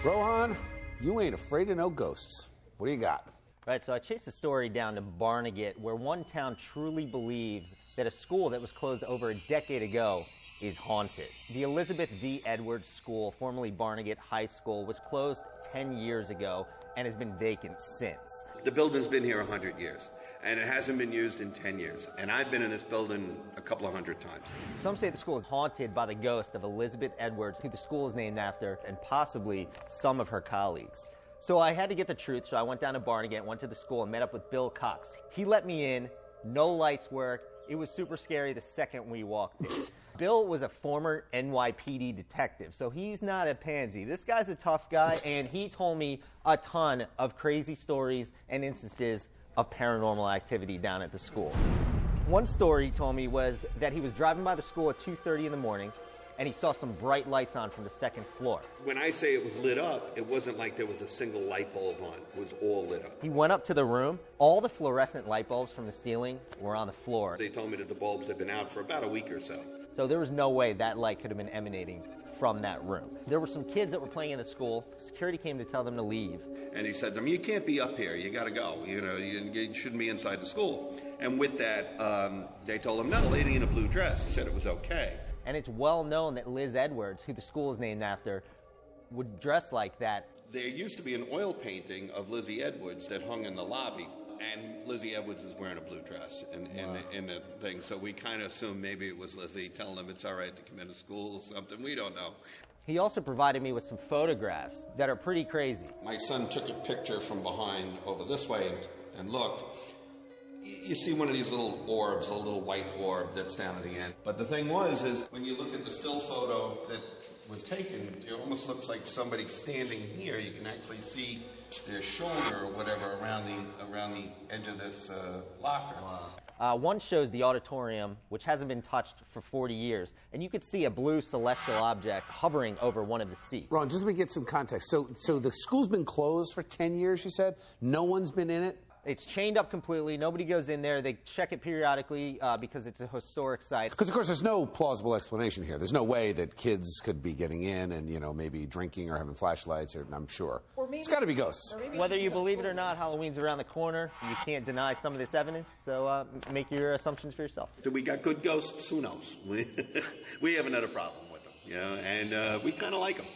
Rohan, you ain't afraid of no ghosts. What do you got? Right, so I chased a story down to Barnegat, where one town truly believes that a school that was closed over a decade ago is haunted. The Elizabeth V. Edwards School, formerly Barnegat High School, was closed 10 years ago and has been vacant since. The building's been here 100 years, and it hasn't been used in 10 years. And I've been in this building a couple of hundred times. Some say the school is haunted by the ghost of Elizabeth Edwards, who the school is named after, and possibly some of her colleagues. So I had to get the truth, so I went down to Barnegat, went to the school, and met up with Bill Cox. He let me in, no lights worked. It was super scary the second we walked in. Bill was a former NYPD detective, so he's not a pansy. This guy's a tough guy, and he told me a ton of crazy stories and instances of paranormal activity down at the school. One story he told me was that he was driving by the school at 2:30 in the morning, and he saw some bright lights on from the second floor. When I say it was lit up, it wasn't like there was a single light bulb on. It was all lit up. He went up to the room. All the fluorescent light bulbs from the ceiling were on the floor. They told me that the bulbs had been out for about a week or so. So there was no way that light could have been emanating from that room. There were some kids that were playing in the school. Security came to tell them to leave. And he said to them, you can't be up here. You got to go. You know, you shouldn't be inside the school. And with that, they told him, no, the lady in a blue dress said it was okay. And it's well known that Liz Edwards, who the school is named after, would dress like that. There used to be an oil painting of Lizzie Edwards that hung in the lobby, and Lizzie Edwards is wearing a blue dress in the thing. So we kind of assumed maybe it was Lizzie telling them it's all right to come into school or something. We don't know. He also provided me with some photographs that are pretty crazy. My son took a picture from behind over this way and looked. You see one of these little orbs, a little white orb that's down at the end. But the thing is when you look at the still photo that was taken, it almost looks like somebody standing here. You can actually see their shoulder or whatever around the edge of this locker. Wow. One shows the auditorium, which hasn't been touched for 40 years, and you could see a blue celestial object hovering over one of the seats. Ron, just let me get some context. So the school's been closed for 10 years, you said? No one's been in it? It's chained up completely. Nobody goes in there. They check it periodically because it's a historic site. Because, of course, there's no plausible explanation here. There's no way that kids could be getting in and, you know, maybe drinking or having flashlights, or I'm sure. Or maybe, it's got to be ghosts. Whether you believe it or not, Halloween's around the corner. You can't deny some of this evidence, so make your assumptions for yourself. Do we got good ghosts? Who knows? We haven't had a problem with them, you know, and we kind of like them.